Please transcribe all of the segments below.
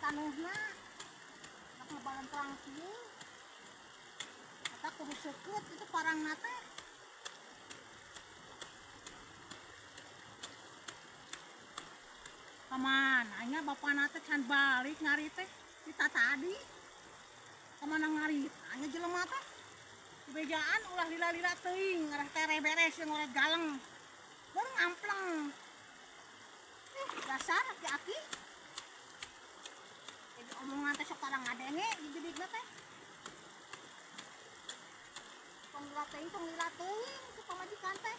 taneuhna nak ngebalan perang kieu eta kudu seukeut itu parangna teh. Paman anya bapana teh can balik ngari teh kita tadi kemana ngari anya jelema teh dibejaan ulah lila-lila teuing ngarah tere beres yang ngorek galeng bareng ampleng dasar aki-aki jadi omongan teh sok karang ngadenge di bidigna teh tong lila teuing ku pamajikan teh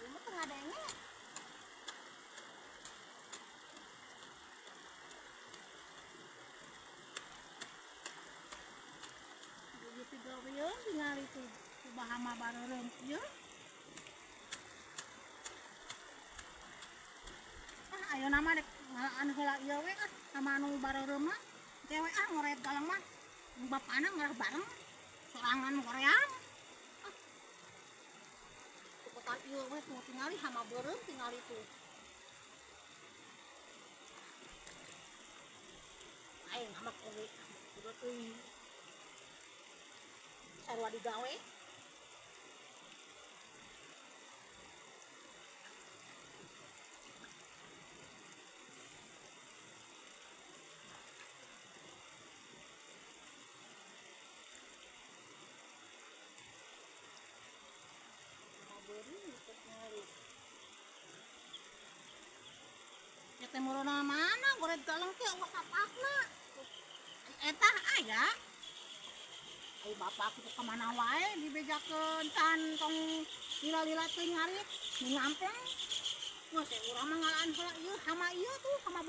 ieu mah teu ngadenge. Begitu gaweun tingali tuh bahama bareureum ieu. Ayeuna mah dek ngalaan heula ieu we sama anu bareureum mah teh we ngoret galang mah bapana ngarah bareng sorangan ngoream. Cepetan ieu we mau tingali hama beureum tingali tuh. Aing hama kowe udah teuing sarua digawe. Ya teh muruna mana goret galang teh ulah kapakna. Eta aya. Ai bapak kitu ka mana wae dibejakeun can tong lila-lila teuing ngarit nu ngampleng. Wah teh urang mah ngalaan heula ieu hama ieu tuh hama